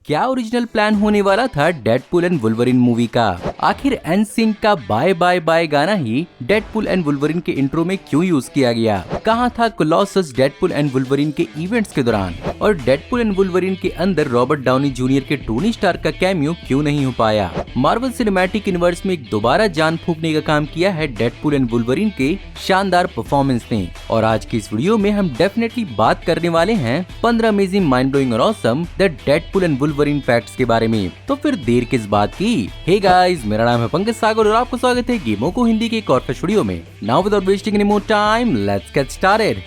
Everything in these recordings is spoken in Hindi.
क्या ओरिजिनल प्लान होने वाला था डेडपूल एंड वुल्वरिन मूवी का? आखिर एनसिंक का बाय बाय बाय गाना ही डेडपूल एंड वुल्वरिन के इंट्रो में क्यों यूज किया गया? कहां था कोलोसस डेडपूल एंड वुल्वरिन के इवेंट्स के दौरान? और डेडपूल एंड वुल्वरिन के अंदर रॉबर्ट डाउनी जूनियर के टोनी स्टार्क का कैमियो क्यों नहीं हो पाया? मार्वल सिनेमैटिक यूनिवर्स में एक दोबारा जान फूंकने का काम किया है डेडपूल एंड वुल्वरिन के शानदार परफॉर्मेंस ने। और आज की इस वीडियो में हम डेफिनेटली बात करने वाले हैं 15 अमेजिंग, माइंड ब्लोइंग और awesome the Deadpool and Wolverine facts के बारे में। तो फिर देर किस बात की? हे गाइस, मेरा नाम है पंकज सागर और आपको स्वागत है गेमों को हिंदी के एक और फ्रेश वीडियो में। Now without wasting any more time, let's get started.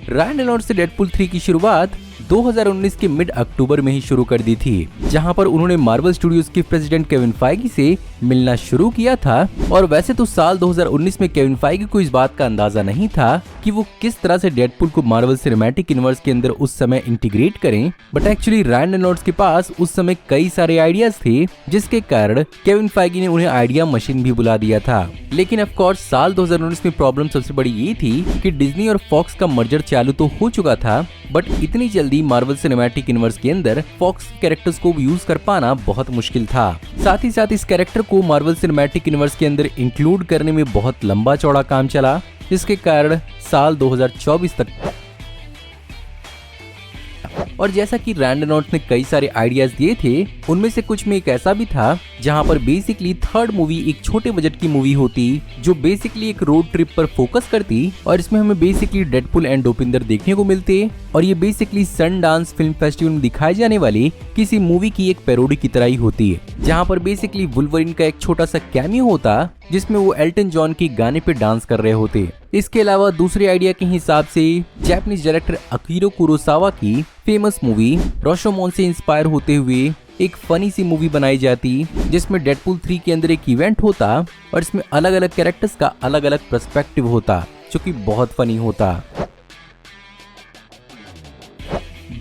Ryan Reynolds से डेडपूल 3 की शुरुआत 2019 के मिड अक्टूबर में ही शुरू कर दी थी, जहां पर उन्होंने मार्वल स्टूडियोज के प्रेसिडेंट केविन फाइगी से मिलना शुरू किया था। और वैसे तो साल 2019 में केविन फाइगी को इस बात का अंदाजा नहीं था कि वो किस तरह से डेडपूल को मार्वल सिनेमैटिक यूनिवर्स के अंदर उस समय इंटीग्रेट करें, बट एक्चुअली रायन रेनॉल्ड्स के पास उस समय कई सारे आइडियाज थे, जिसके कारण केविन फाइगी ने उन्हें आइडिया मशीन भी बुला दिया था। लेकिन ऑफ कोर्स साल 2019 में प्रॉब्लम सबसे बड़ी ये थी कि डिज्नी और फॉक्स का मर्जर चालू तो हो चुका था, बट इतनी जल्दी मार्वल सिनेमैटिक यूनिवर्स के अंदर फॉक्स कैरेक्टर्स को यूज कर पाना बहुत मुश्किल था। साथ ही साथ इस कैरेक्टर को मार्वल सिनेमैटिक यूनिवर्स के अंदर इंक्लूड करने में बहुत लंबा चौड़ा काम चला, जिसके कारण साल 2024 तक। और जैसा कि रायन रेनॉल्ड्स ने कई सारे आइडियाज दिए थे, उनमें से कुछ में एक ऐसा भी था जहां पर बेसिकली थर्ड मूवी एक छोटे बजट की मूवी होती, जो बेसिकली एक रोड ट्रिप पर फोकस करती, और इसमें हमें बेसिकली डेडपूल एंड डोपिंदर देखने को मिलते। और ये बेसिकली सनडांस फिल्म फेस्टिवल में दिखाई जाने वाली किसी मूवी की एक पैरोडी की तरह ही होती है, जहाँ पर बेसिकली वुल्वरिन का एक छोटा सा कैमियो होता, जिसमें वो एल्टन जॉन के गाने पे डांस कर रहे होते। इसके अलावा दूसरे आइडिया के हिसाब से जापानीज डायरेक्टर अकीरो कुरोसावा की फेमस मूवी रोशोमोन से इंस्पायर होते हुए एक फनी सी मूवी बनाई जाती, जिसमें डेडपूल 3 के अंदर एक इवेंट होता और इसमें अलग अलग कैरेक्टर्स का अलग अलग पर्सपेक्टिव होता, जो कि बहुत फनी होता।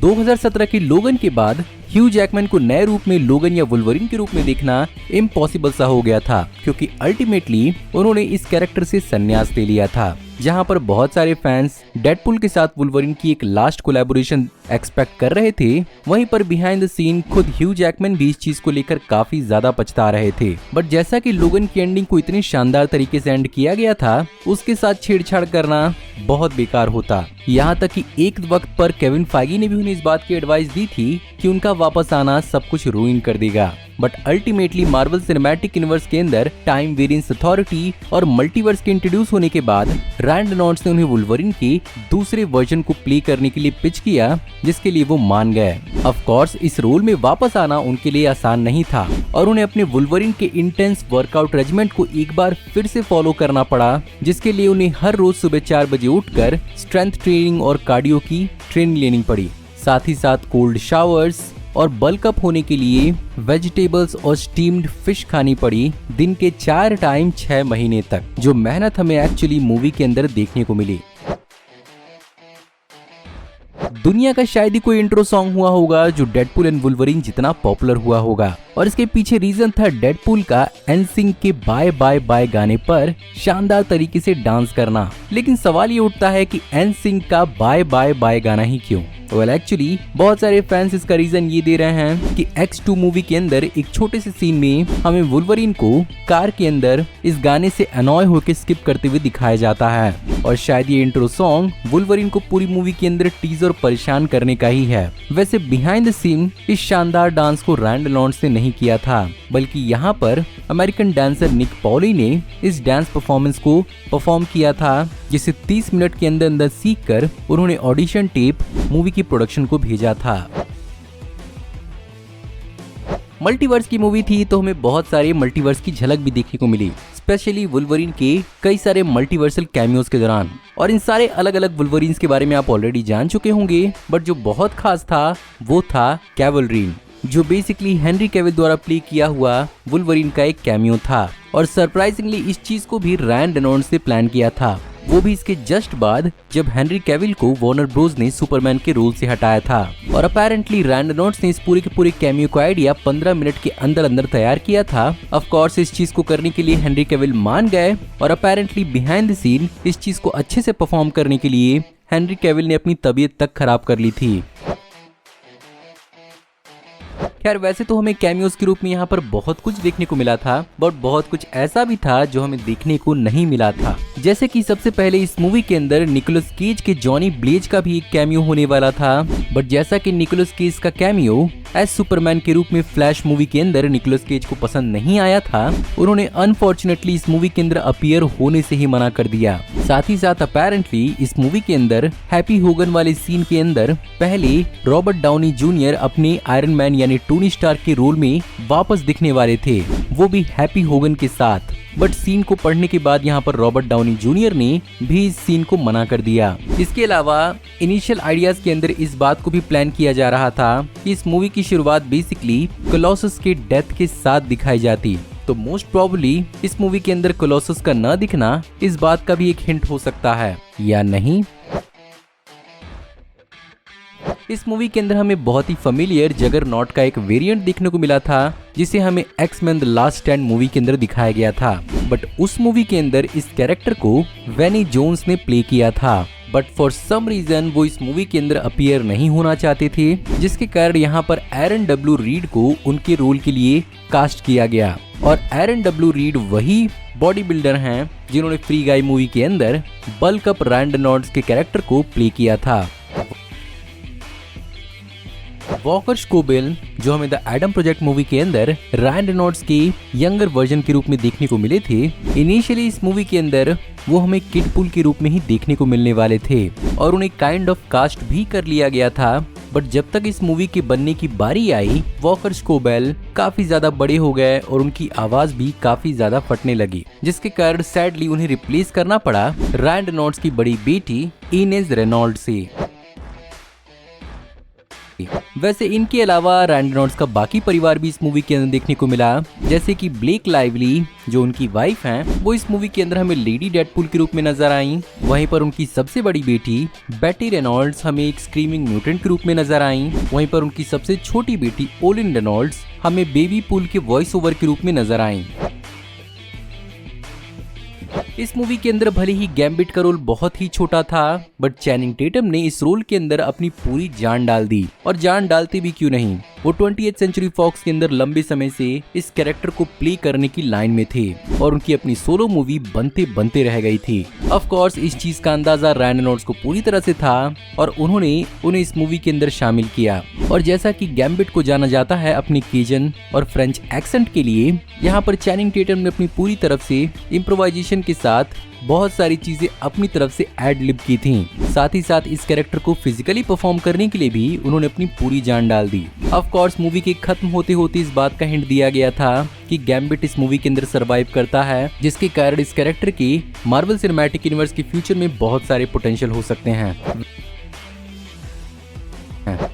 2017 की लोगन के बाद ह्यू जैकमैन को नए रूप में लोगन या वुल्वरिन के रूप में देखना इम्पॉसिबल सा हो गया था, क्योंकि अल्टीमेटली उन्होंने इस कैरेक्टर से संन्यास ले लिया था। जहां पर बहुत सारे फैंस डेडपूल के साथ वुल्वरिन की एक लास्ट कोलैबोरेशन एक्सपेक्ट कर रहे थे, वहीं पर बिहाइंड द सीन खुद ह्यू जैकमैन भी इस चीज को लेकर काफी ज्यादा पछता रहे थे। बट जैसा कि लोगन की एंडिंग को इतनी शानदार तरीके से एंड किया गया था, उसके साथ छेड़छाड़ करना बहुत बेकार होता। यहाँ तक कि एक वक्त पर केविन फाइगी ने भी उन्हें इस बात की एडवाइस दी थी कि उनका वापस आना सब कुछ रूइन कर देगा। But ultimately Marvel cinematic universe के अंदर टाइम वेरिएंस अथॉरिटी और मल्टीवर्स के इंट्रोड्यूस होने के बाद रायन रेनॉल्ड्स ने उन्हें वुल्वरिन के दूसरे वर्जन को प्ले करने के लिए पिच किया, जिसके लिए वो मान गए। ऑफ कोर्स इस रोल में वापस आना उनके लिए आसान नहीं था, और उन्हें अपने वुल्वरिन के इंटेंस वर्कआउट रेजिमेंट को एक बार फिर से फॉलो करना पड़ा, जिसके लिए उन्हें हर रोज सुबह 4 बजे उठकर स्ट्रेंथ ट्रेनिंग और कार्डियो की ट्रेनिंग लेनी पड़ी। साथ ही साथ कोल्ड शावर्स और बल्क अप होने के लिए वेजिटेबल्स और स्टीम्ड फिश खानी पड़ी दिन के 4 टाइम 6 महीने तक, जो मेहनत हमें एक्चुअली मूवी के अंदर देखने को मिली। दुनिया का शायद ही कोई इंट्रो सॉन्ग हुआ होगा जो डेडपूल एंड वुल्वरिन जितना पॉपुलर हुआ होगा, और इसके पीछे रीजन था डेडपूल का एनसिंक के बाय बाय बाय गाने पर शानदार तरीके से डांस करना। लेकिन सवाल ये उठता है कि एनसिंक का बाय बाय बाय गाना ही क्यों? वेल एक्चुअली बहुत सारे फैंस इसका रीजन ये दे रहे हैं कि X2 मूवी के अंदर एक छोटे से सीन में हमें वुल्वरिन को कार के अंदर इस गाने से अनॉय होकर स्किप करते हुए दिखाया जाता है, और शायद ये इंट्रो सॉन्ग वुल्वरिन को पूरी मूवी के अंदर टीज और परेशान करने का ही है। वैसे बिहाइंड द सीन इस शानदार डांस को रायन रेनॉल्ड्स ने नहीं किया था, बल्कि यहाँ पर अमेरिकन डांसर निक पॉली ने इस डांस परफॉर्मेंस को परफॉर्म किया था, जिसे 30 मिनट के अंदर अंदर सीख कर उन्होंने ऑडिशन टेप मूवी की प्रोडक्शन को भेजा था। मल्टीवर्स की मूवी थी, तो हमें बहुत सारे मल्टीवर्स की झलक भी देखने को मिली, स्पेशली वुल्वरिन के कई सारे मल्टीवर्सल कैमियोज के दौरान। और इन सारे अलग अलग वुल्वरिन्स के बारे में आप ऑलरेडी जान चुके होंगे, बट जो बहुत खास था वो था कैवलरीन, जो बेसिकली हेनरी कैविल द्वारा प्ले किया हुआ वुल्वरिन का एक कैमियो था। और सरप्राइजिंगली इस चीज को भी रायन रेनॉल्ड्स ने प्लान किया था, वो भी इसके जस्ट बाद जब हेनरी कैविल को वार्नर ब्रोस ने सुपरमैन के रोल से हटाया था। और अपेरेंटली रायन रेनॉल्ड्स ने इस पूरे के पूरे कैमियो का आइडिया 15 मिनट के अंदर अंदर तैयार किया था। ऑफ कोर्स इस चीज को करने के लिए हेनरी कैविल मान गए, और अपेरेंटली बिहाइंड द सीन इस चीज को अच्छे से परफॉर्म करने के लिए हेनरी कैविल ने अपनी तबीयत तक खराब कर ली थी। खैर वैसे तो हमें कैमियोज के रूप में यहाँ पर बहुत कुछ देखने को मिला था, बट बहुत कुछ ऐसा भी था जो हमें देखने को नहीं मिला था। जैसे कि सबसे पहले इस मूवी के अंदर निकोलस केज के जॉनी ब्लेज का भी एक कैमियो होने वाला था, बट जैसा कि निकोलस केज का कैमियो एज सुपरमैन के रूप में फ्लैश मूवी के अंदर निकोलस केज को पसंद नहीं आया था, उन्होंने अनफॉर्चुनेटली इस मूवी के अंदर अपीयर होने से ही मना कर दिया। साथ ही साथ अपेरेंटली इस मूवी के अंदर हैप्पी होगन वाले सीन के अंदर पहले रॉबर्ट डाउनी जूनियर अपने आयरन मैन यानी टोनी स्टार्क के रोल में वापस दिखने वाले थे, वो भी हैप्पी होगन के साथ। बट सीन को पढ़ने के बाद यहाँ पर रॉबर्ट डाउनी जूनियर ने भी इस सीन को मना कर दिया। इसके अलावा इनिशियल आइडियाज के अंदर इस बात को भी प्लान किया जा रहा था कि इस मूवी की शुरुआत बेसिकली कोलोसस के डेथ के साथ दिखाई जाती, तो मोस्ट प्रोबेबली इस मूवी के अंदर कोलोसस का न दिखना इस बात का भी एक हिंट हो सकता है या नहीं। इस मूवी के अंदर हमें बहुत ही फेमिलियर जगरनॉट का एक वेरिएंट देखने को मिला था, जिसे हमें X Men the last stand movie के अंदर दिखाया गया था, बट उस मूवी के अंदर इस कैरेक्टर को वेनी जोन्स ने प्ले किया था, बट फॉर सम रीजन वो इस मूवी के अंदर अपीयर नहीं होना चाहते थे, जिसके कारण यहाँ पर एरन डब्ल्यू रीड को उनके रोल के लिए कास्ट किया गया। और एरन डब्ल्यू रीड वही बॉडी बिल्डर हैं जिन्होंने फ्री गाय मूवी के अंदर बल्क अप रैंडनॉट्स के कैरेक्टर को प्ले किया था। वॉकर स्कोबेल जो हमें द एडम प्रोजेक्ट मूवी के अंदर रैंडनॉट्स के यंगर वर्जन के रूप में देखने को मिले थे, इनिशियली इस मूवी के अंदर वो हमें किड पुल के रूप में ही देखने को मिलने वाले थे और उन्हें काइंड ऑफ कास्ट भी कर लिया गया था। बट जब तक इस मूवी के बनने की बारी आई, वॉकर स्कोबेल काफी ज्यादा बड़े हो गए और उनकी आवाज भी काफी ज्यादा फटने लगी, जिसके कारण सैडली उन्हें रिप्लेस करना पड़ा रैंडनॉट्स की बड़ी बेटी इनेज रेनॉल्ड से। वैसे इनके अलावा रैंडनॉट्स का बाकी परिवार भी इस मूवी के अंदर देखने को मिला, जैसे कि ब्लेक लाइवली जो उनकी वाइफ हैं, वो इस मूवी के अंदर हमें लेडी डेडपूल के रूप में नजर आई। वहीं पर उनकी सबसे बड़ी बेटी बेटी रेनॉल्ड्स हमें एक स्क्रीमिंग म्यूटेंट के रूप में नजर आई। वहीं पर उनकी सबसे छोटी बेटी ओलिन रेनॉल्ड्स हमें बेबी पूल के वॉइस ओवर के रूप में नजर आई। इस मूवी के अंदर भले ही गैम्बिट का रोल बहुत ही छोटा था, बट चैनिंग टेटम ने इस रोल के अंदर अपनी पूरी जान डाल दी, और जान डालते भी क्यों नहीं, वो 20th सेंचुरी फॉक्स के अंदर लंबे समय से इस कैरेक्टर को प्ले करने की लाइन में थे और उनकी अपनी सोलो मूवी बनते बनते रह गई थी। ऑफ कोर्स इस चीज का अंदाजा रैंडनॉट्स को पूरी तरह से था और उन्होंने उन्हें इस मूवी के अंदर शामिल किया। और जैसा कि गैम्बिट को जाना जाता है अपने केजन और फ्रेंच एक्सेंट के लिए, यहाँ पर चैनिंग टेटम ने अपनी पूरी तरफ से इम्प्रोवाइजेशन के साथ बहुत सारी चीजें अपनी तरफ से एड लिप की थी। साथ ही साथ इस कैरेक्टर को फिजिकली परफॉर्म करने के लिए भी उन्होंने अपनी पूरी जान डाल दी। ऑफ कोर्स मूवी के खत्म होते होते इस बात का हिंट दिया गया था कि गैम्बिट इस मूवी के अंदर सरवाइव करता है, जिसके कारण इस कैरेक्टर की मार्वल सिनेमैटिक यूनिवर्स के फ्यूचर में बहुत सारे पोटेंशियल हो सकते हैं।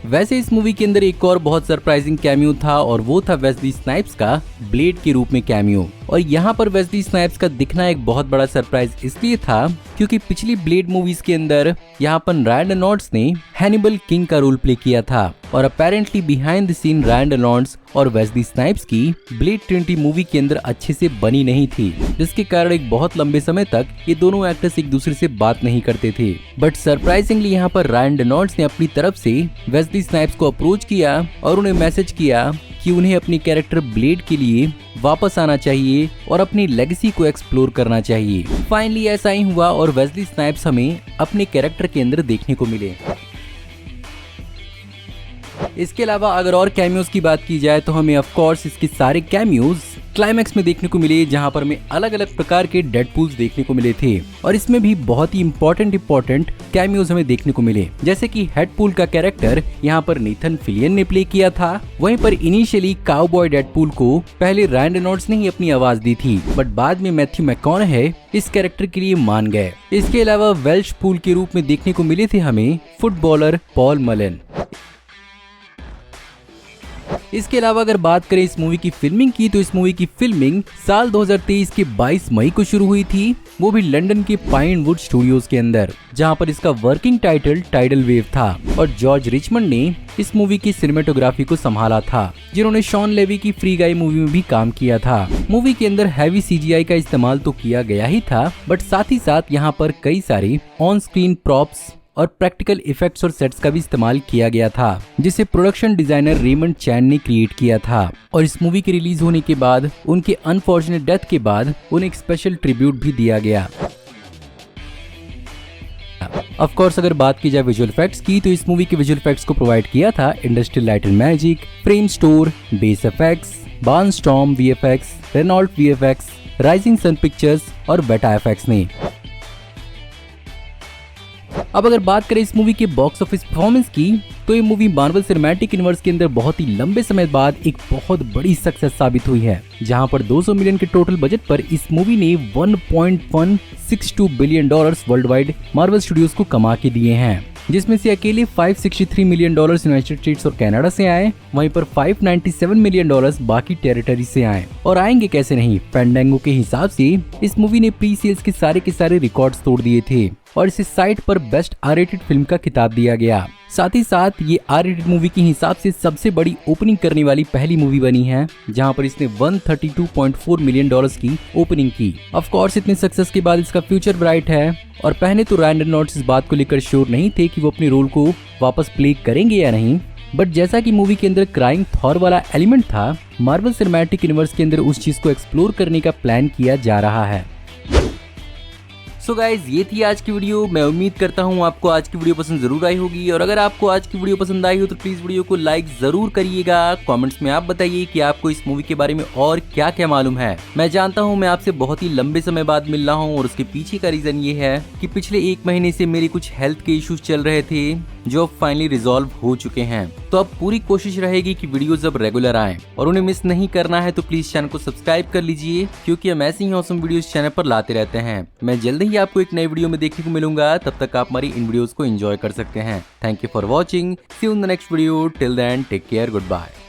वैसे इस मूवी के अंदर एक और बहुत सरप्राइजिंग कैमियो था और वो था वेस्ली स्नाइप्स का ब्लेड के रूप में कैमियो। और यहाँ पर वेस्ली स्नाइप्स का दिखना एक बहुत बड़ा सरप्राइज इसलिए था क्योंकि पिछली ब्लेड मूवीज के अंदर यहाँ पर रैंडनॉट्स ने हैनिबल किंग का रोल प्ले किया था और अपेरेंटली बिहाइंड द सीन रैंडनॉट्स और वेस्ली स्नाइप्स की ब्लेड ट्रिनिटी मूवी के अंदर अच्छे से बनी नहीं थी, जिसके कारण एक बहुत लंबे समय तक ये दोनों एक्टर्स एक दूसरे से बात नहीं करते थे। बट सरप्राइजिंगली यहाँ पर रैंडनॉट्स ने अपनी तरफ से वेस्ली स्नाइप्स को अप्रोच किया और उन्हें मैसेज किया कि उन्हें अपनी कैरेक्टर ब्लेड के लिए वापस आना चाहिए और अपनी लेगेसी को एक्सप्लोर करना चाहिए। फाइनली ऐसा ही हुआ और वेस्ली स्नाइप्स हमें अपने कैरेक्टर के अंदर देखने को मिले। इसके अलावा अगर और कैमियोज की बात की जाए तो हमें ऑफ कोर्स इसके सारे कैमियोज क्लाइमैक्स में देखने को मिले, जहां पर हमें अलग अलग प्रकार के डेडपूल्स देखने को मिले थे और इसमें भी बहुत ही इंपॉर्टेंट कैमियोज हमें देखने को मिले, जैसे कि हेडपूल का कैरेक्टर यहाँ पर नीथन फिलियन ने प्ले किया था। वहीं पर इनिशियली काउबॉय डेडपूल को पहले रैंडनॉट्स ने ही अपनी आवाज दी थी, बट बाद में मैथ्यू मैककॉनहे इस कैरेक्टर के लिए मान गए। इसके अलावा वेल्श पूल के रूप में देखने को मिले थे हमें फुटबॉलर पॉल मलन। इसके अलावा अगर बात करें इस मूवी की फिल्मिंग की, तो इस मूवी की फिल्मिंग साल 2023 के 22 मई को शुरू हुई थी, वो भी लंदन के पाइनवुड स्टूडियोज के अंदर, जहां पर इसका वर्किंग टाइटल टाइडल वेव था और जॉर्ज रिचमंड ने इस मूवी की सिनेमेटोग्राफी को संभाला था, जिन्होंने शॉन लेवी की फ्री गाय मूवी में भी काम किया था। मूवी के अंदर हैवी CGI का इस्तेमाल तो किया गया ही था, बट साथ ही साथ यहाँ पर कई सारे ऑन स्क्रीन प्रॉप्स और प्रैक्टिकल इफेक्ट्स और सेट्स का भी इस्तेमाल किया गया था, जिसे प्रोडक्शन डिजाइनर रेमंड चैन ने क्रिएट किया था। और इस मूवी के रिलीज होने के बाद उनके अनफॉर्चुनेट डेथ के बाद उन्हें एक स्पेशल ट्रिब्यूट भी दिया गया। ऑफ कोर्स अगर बात की जाए विजुअल इफेक्ट्स की, तो इस मूवी के विजुअल इफेक्ट्स को प्रोवाइड किया था Industrial Light and Magic, Framestore, Base Effects, Barnstorm VFX, Renault VFX, Rising Sun Pictures और बेटा इफेक्ट्स ने। अब अगर बात करें इस मूवी के बॉक्स ऑफिस परफॉर्मेंस की, तो ये मूवी मार्वल सिनेमैटिक यूनिवर्स के अंदर बहुत ही लंबे समय बाद एक बहुत बड़ी सक्सेस साबित हुई है, जहां पर 200 मिलियन के टोटल बजट पर इस मूवी ने $1.162 billion world wide Marvel studios को कमा के दिए हैं, जिसमें से अकेले $563 मिलियन यूनाइटेड स्टेट्स और कनाडा से आए, वहीं पर $597 मिलियन बाकी टेरिटरी से आए। और आएंगे कैसे नहीं, फैंडांगो के हिसाब से इस मूवी ने प्री सेल्स के सारे रिकॉर्ड्स तोड़ दिए थे और इसे साइट पर बेस्ट R-रेटेड फिल्म का खिताब दिया गया। साथ ही साथ ये R-रेटेड मूवी के हिसाब से सबसे बड़ी ओपनिंग करने वाली पहली मूवी बनी है, जहां पर इसने $132.4 मिलियन की ओपनिंग की। ऑफ कोर्स इतने सक्सेस के बाद इसका फ्यूचर ब्राइट है, और पहले तो रायन रेनॉल्ड्स इस बात को लेकर श्योर नहीं थे कि वो अपने रोल को वापस प्ले करेंगे या नहीं, बट जैसा कि मूवी के अंदर क्राइंग थॉर वाला एलिमेंट था, मार्वल सिनेमैटिक यूनिवर्स के अंदर उस चीज को एक्सप्लोर करने का प्लान किया जा रहा है। सो गाइज, ये थी आज की वीडियो। मैं उम्मीद करता हूँ आपको आज की वीडियो पसंद जरूर आई होगी, और अगर आपको आज की वीडियो पसंद आई हो तो प्लीज वीडियो को लाइक जरूर करिएगा। कमेंट्स में आप बताइए कि आपको इस मूवी के बारे में और क्या क्या मालूम है। मैं जानता हूँ मैं आपसे बहुत ही लंबे समय बाद मिल रहा हूँ, और उसके पीछे का रीजन ये है कि पिछले 1 महीने से मेरे कुछ हेल्थ के इश्यूज चल रहे थे, जो अब फाइनली रिजॉल्व हो चुके हैं। तो अब पूरी कोशिश रहेगी कि वीडियोस अब रेगुलर आएं, और उन्हें मिस नहीं करना है तो प्लीज चैनल को सब्सक्राइब कर लीजिए, क्योंकि हम ऐसी ही ऑसम वीडियोस चैनल पर लाते रहते हैं। मैं जल्द ही आपको एक नई वीडियो में देखने को मिलूंगा, तब तक आप हमारी इन वीडियोस को एंजॉय कर सकते हैं। Thank you for watching, see you in the next video, till then take care, good bye.